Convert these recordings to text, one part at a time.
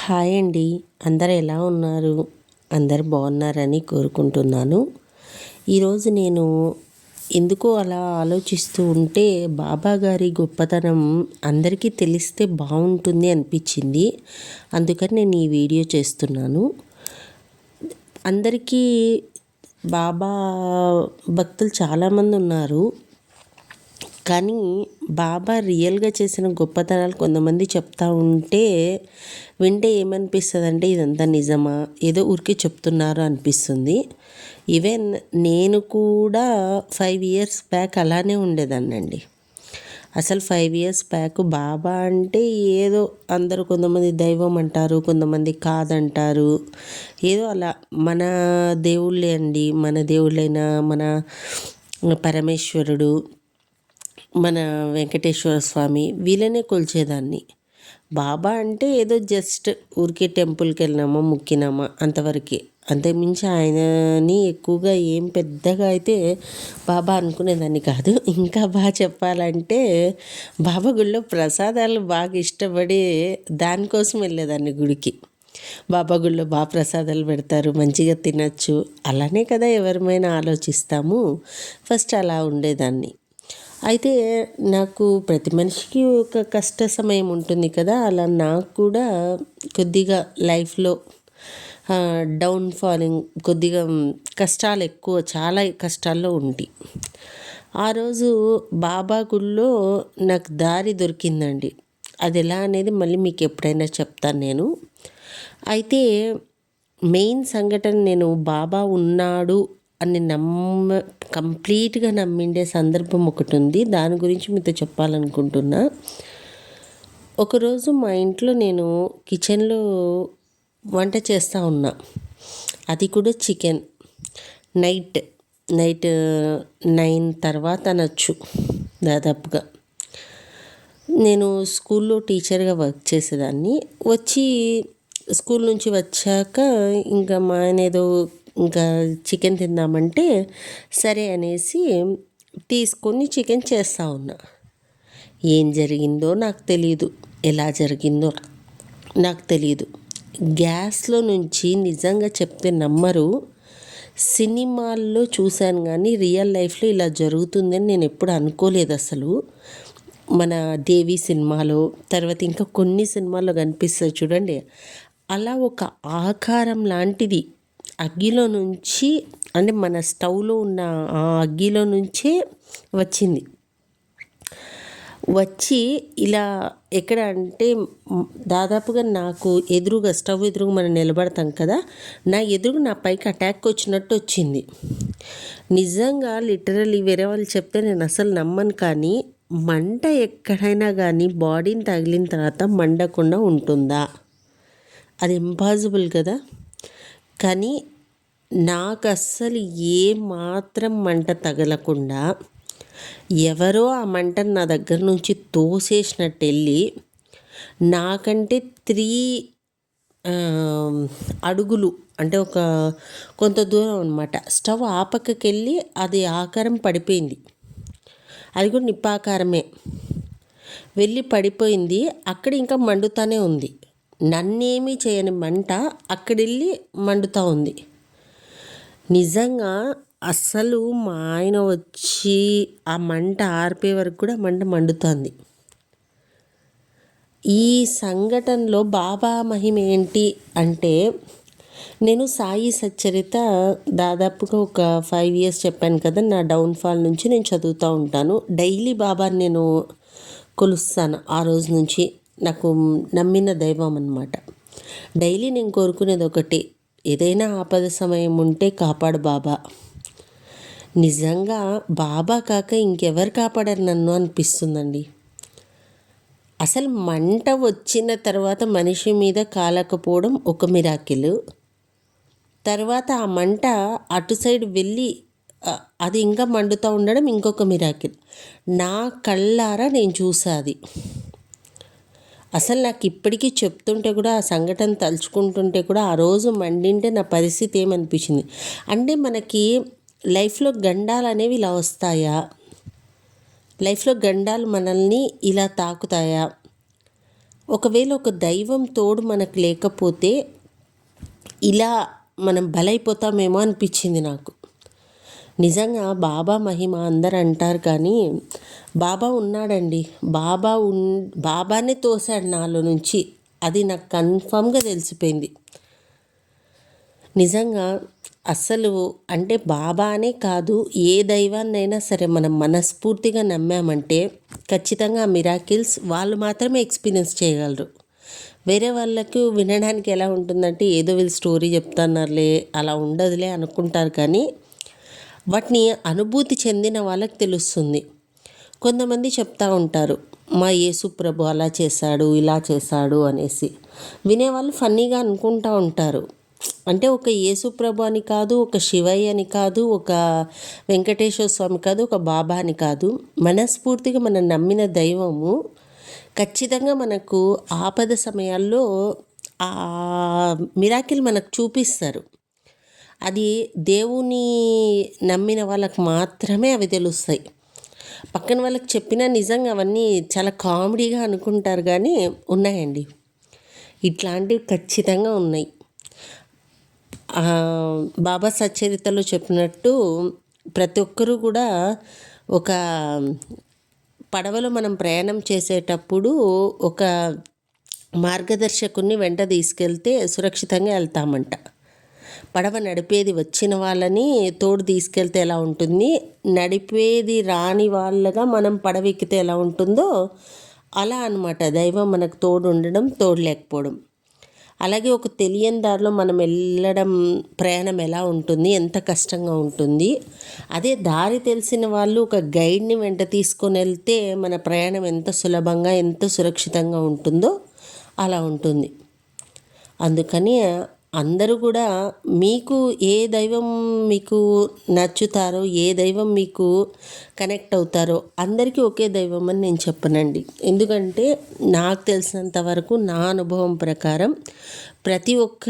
Hi అండి. అందరు ఎలా ఉన్నారు? అందరు బాగున్నారని కోరుకుంటున్నాను. ఈరోజు నేను ఎందుకో అలా ఆలోచిస్తూ ఉంటే బాబా గారి గొప్పతనం అందరికీ తెలిస్తే బాగుంటుంది అనిపించింది. అందుకని నేను ఈ వీడియో చేస్తున్నాను. అందరికీ బాబా భక్తులు చాలామంది ఉన్నారు. కానీ బాబా రియల్గా చేసిన గొప్పతనాలు కొంతమంది చెప్తా ఉంటే వింటే ఏమనిపిస్తుంది అంటే ఇదంతా నిజమా, ఏదో ఊరికే చెప్తున్నారు అనిపిస్తుంది. ఈవెన్ నేను కూడా 5 ఇయర్స్ బ్యాక్ అలానే ఉండేదాన్నండి. అసలు 5 ఇయర్స్ బ్యాక్ బాబా అంటే ఏదో అందరూ కొంతమంది దైవం అంటారు, కొంతమంది కాదంటారు. ఏదో అలా మన దేవుళ్ళే అండి, మన దేవుళ్ళైన మన పరమేశ్వరుడు, మన వెంకటేశ్వర స్వామి వీళ్ళనే కొలిచేదాన్ని. బాబా అంటే ఏదో జస్ట్ ఊరికే టెంపుల్కి వెళ్ళినామా మొక్కినామా అంతవరకే, అంతకుమించి ఆయనని ఎక్కువగా ఏం పెద్దగా అయితే బాబా అనుకునేదాన్ని కాదు. ఇంకా బాగా చెప్పాలంటే బాబా గుడిలో ప్రసాదాలు బాగా ఇష్టపడి దానికోసం వెళ్ళేదాన్ని గుడికి. బాబా గుడిలో బాగా ప్రసాదాలు పెడతారు, మంచిగా తినచ్చు, అలానే కదా ఎవరిమైనా ఆలోచిస్తాము. ఫస్ట్ అలా ఉండేదాన్ని. అయితే నాకు ప్రతి మనిషికి ఒక కష్ట సమయం ఉంటుంది కదా, అలా నాకు కూడా కొద్దిగా లైఫ్లో డౌన్ ఫాలింగ్, కొద్దిగా కష్టాలు ఎక్కువ, చాలా కష్టాల్లో ఉండి ఆ రోజు బాబా గుడిలో నాకు దారి దొరికిందండి. అది ఎలా అనేది మళ్ళీ మీకు ఎప్పుడైనా చెప్తాను నేను. అయితే మెయిన్ సంఘటన, నేను బాబా ఉన్నాడు అని కంప్లీట్గా నమ్మిండే సందర్భం ఒకటి ఉంది. దాని గురించి మీతో చెప్పాలనుకుంటున్నా. ఒకరోజు మా ఇంట్లో నేను కిచెన్లో వంట చేస్తూ ఉన్నా. అది కూడా చికెన్. నైట్ 9 తర్వాత అనొచ్చు దాదాపుగా. నేను స్కూల్లో టీచర్గా వర్క్ చేసేదాన్ని. స్కూల్ నుంచి వచ్చాక ఇంకా మా ఆయన ఏదో ఇంకా చికెన్ తిందామంటే సరే అనేసి తీసుకొని చికెన్ చేస్తూ ఉన్నా. ఏం జరిగిందో నాకు తెలియదు, ఎలా జరిగిందో నాకు తెలియదు. గ్యాస్లో నుంచి, నిజంగా చెప్తే నమ్మరు, సినిమాల్లో చూశాను కానీ రియల్ లైఫ్లో ఇలా జరుగుతుందని నేను ఎప్పుడు అనుకోలేదు అసలు. మన దేవి సినిమాలో, తర్వాత ఇంకా కొన్ని సినిమాల్లో కనిపిస్తుంది చూడండి, అలా ఒక ఆకారం లాంటిది అగ్గిలో నుంచి, అంటే మన స్టవ్లో ఉన్న ఆ అగ్గిలో నుంచే వచ్చి ఇలా ఎక్కడ అంటే దాదాపుగా నాకు ఎదురుగా, స్టవ్ ఎదురుగా మనం నిలబడతాం కదా, నా ఎదురుగా నా పైకి అటాక్ వచ్చినట్టు వచ్చింది. నిజంగా లిటరల్లీ వేరే వాళ్ళు చెప్తే నేను అసలు నమ్మను. కానీ మంట ఎక్కడైనా కానీ బాడీని తగిలిన తర్వాత మండకుండా ఉంటుందా? అది ఇంపాసిబుల్ కదా. కానీ నాకు అస్సలు ఏ మాత్రం మంట తగలకుండా ఎవరో ఆ మంటను నా దగ్గర నుంచి తోసేసినట్టు వెళ్ళి, నాకంటే 3 అడుగులు అంటే కొంత దూరం అనమాట, స్టవ్ ఆ పక్కకి వెళ్ళి అది ఆకారం పడిపోయింది. అది కూడా నిప్పాకారమే వెళ్ళి పడిపోయింది. అక్కడ ఇంకా మండుతానే ఉంది. నన్నేమీ చేయని మంట అక్కడెళ్ళి మండుతూ ఉంది. నిజంగా అస్సలు మా ఆయన వచ్చి ఆ మంట ఆర్పే వరకు కూడా మంట మండుతుంది. ఈ సంఘటనలో బాబా మహిమ ఏంటి అంటే, నేను సాయి సచ్చరిత దాదాపుగా ఒక 5 ఇయర్స్ చెప్పాను కదా, నా డౌన్ఫాల్ నుంచి నేను చదువుతూ ఉంటాను. డైలీ బాబాని నేను కొలుస్తాను. ఆ రోజు నుంచి నాకు నమ్మిన దైవం అన్నమాట. డైలీ నేను కోరుకునేది ఒకటి, ఏదైనా ఆపద సమయం ఉంటే కాపాడు బాబా. నిజంగా బాబా కాక ఇంకెవరు కాపాడారు నన్ను అనిపిస్తుందండి. అసలు మంట వచ్చిన తర్వాత మనిషి మీద కాలకపోవడం ఒక మిరాకిల్. తర్వాత ఆ మంట అటు సైడ్ వెళ్ళి అది ఇంకా మండుతూ ఉండడం ఇంకొక మిరాకిల్. నా కళ్ళారా నేను చూసాది. అసలు నాకు ఇప్పటికీ చెప్తుంటే కూడా, ఆ సంఘటన తలుచుకుంటుంటే కూడా, ఆ రోజు మండింటే నా పరిస్థితి ఏమనిపించింది అంటే, మనకి లైఫ్లో గండాలు అనేవి ఇలా వస్తాయా? లైఫ్లో గండాలు మనల్ని ఇలా తాకుతాయా? ఒకవేళ ఒక దైవం తోడు మనకు లేకపోతే ఇలా మనం బలైపోతామేమో అనిపించింది నాకు. నిజంగా బాబా మహిమ అందరు అంటారు కానీ బాబా ఉన్నాడండి. బాబానే తోశాడు నాలో నుంచి. అది నాకు కన్ఫామ్గా తెలిసిపోయింది. నిజంగా అస్సలు అంటే బాబా అనే కాదు, ఏ దైవాన్నైనా సరే మనం మనస్ఫూర్తిగా నమ్మామంటే ఖచ్చితంగా ఆ మిరాకిల్స్ వాళ్ళు మాత్రమే ఎక్స్పీరియన్స్ చేయగలరు. వేరే వాళ్ళకు వినడానికి ఎలా ఉంటుందంటే ఏదో వీళ్ళు స్టోరీ చెప్తున్నారులే, అలా ఉండదులే అనుకుంటారు. కానీ వాటిని అనుభూతి చెందిన వాళ్ళకి తెలుస్తుంది. కొంతమంది చెప్తూ ఉంటారు, మా యేసు ప్రభు అలా చేశాడు, ఇలా చేశాడు అనేసి. వినేవాళ్ళు ఫన్నీగా అనుకుంటూ ఉంటారు. అంటే ఒక యేసు ప్రభు అని కాదు, ఒక శివయ్య అని కాదు, ఒక వెంకటేశ్వర స్వామి కాదు, ఒక బాబా అని కాదు. మనస్ఫూర్తిగా మనం నమ్మిన దైవము ఖచ్చితంగా మనకు ఆపద సమయాల్లో ఆ మిరాకిల్ మనకు చూపిస్తారు. అది దేవుని నమ్మిన వాళ్ళకు మాత్రమే అవి తెలుస్తాయి. పక్కన వాళ్ళకి చెప్పినా నిజంగా అవన్నీ చాలా కామెడీగా అనుకుంటారు, కానీ ఉన్నాయండి, ఇట్లాంటివి ఖచ్చితంగా ఉన్నాయి. బాబా సచ్చరితలో చెప్పినట్టు ప్రతి ఒక్కరూ కూడా ఒక పడవలో మనం ప్రయాణం చేసేటప్పుడు ఒక మార్గదర్శకుని వెంట తీసుకెళ్తే సురక్షితంగా వెళ్తామంట. పడవ నడిపేది వచ్చిన వాళ్ళని తోడు తీసుకెళ్తే ఎలా ఉంటుంది, నడిపేది రాని వాళ్ళగా మనం పడవ ఎక్కితే ఎలా ఉంటుందో అలా అన్నమాట. దైవం మనకు తోడు ఉండడం, తోడు లేకపోవడం. అలాగే ఒక తెలియని దారిలో మనం వెళ్ళడం, ప్రయాణం ఎలా ఉంటుంది, ఎంత కష్టంగా ఉంటుంది. అదే దారి తెలిసిన వాళ్ళు ఒక గైడ్ని వెంట తీసుకొని వెళ్తే మన ప్రయాణం ఎంత సులభంగా, ఎంత సురక్షితంగా ఉంటుందో అలా ఉంటుంది. అందుకని అందరూ కూడా మీకు ఏ దైవం మీకు నచ్చుతారో, ఏ దైవం మీకు కనెక్ట్ అవుతారో అందరికీ ఒకే దైవం అని నేను చెప్పనండి. ఎందుకంటే నాకు తెలిసినంత వరకు నా అనుభవం ప్రకారం ప్రతి ఒక్క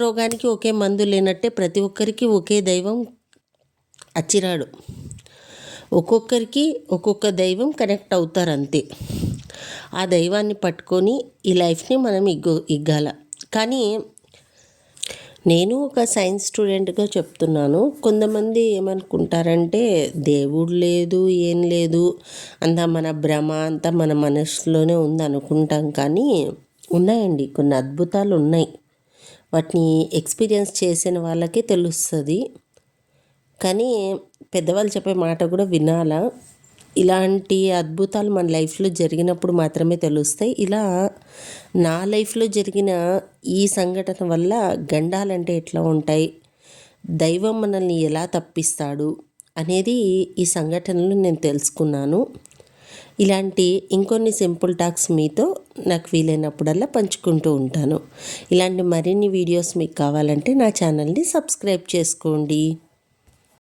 రోగానికి ఒకే మందు లేనట్టే ప్రతి ఒక్కరికి ఒకే దైవం అచ్చిరాడు. ఒక్కొక్కరికి ఒక్కొక్క దైవం కనెక్ట్ అవుతారు అంతే. ఆ దైవాన్ని పట్టుకొని ఈ లైఫ్ని మనం ఇగ్గాల. కానీ నేను ఒక సైన్స్ స్టూడెంట్గా చెప్తున్నాను. కొంతమంది ఏమనుకుంటారంటే దేవుడు లేదు, ఏం లేదు, అంతా మన భ్రమ, అంతా మన మనసులోనే ఉంది అనుకుంటాం. కానీ ఉన్నాయండి, కొన్ని అద్భుతాలు ఉన్నాయి. వాటిని ఎక్స్పీరియన్స్ చేసిన వాళ్ళకే తెలుస్తుంది. కానీ పెద్దవాళ్ళు చెప్పే మాట కూడా వినాలా. ఇలాంటి అద్భుతాలు మన లైఫ్లో జరిగినప్పుడు మాత్రమే తెలుస్తాయి. ఇలా నా లైఫ్లో జరిగిన ఈ సంఘటన వల్ల గండాలంటే ఎట్లా ఉంటాయి, దైవం మనల్ని ఎలా తప్పిస్తాడు అనేది ఈ సంఘటనలు నేను తెలుసుకున్నాను. ఇలాంటి ఇంకొన్ని సింపుల్ టాక్స్ మీతో నాకు వీలైనప్పుడల్లా పంచుకుంటూ ఉంటాను. ఇలాంటి మరిన్ని వీడియోస్ మీకు కావాలంటే నా ఛానల్ని సబ్స్క్రైబ్ చేసుకోండి.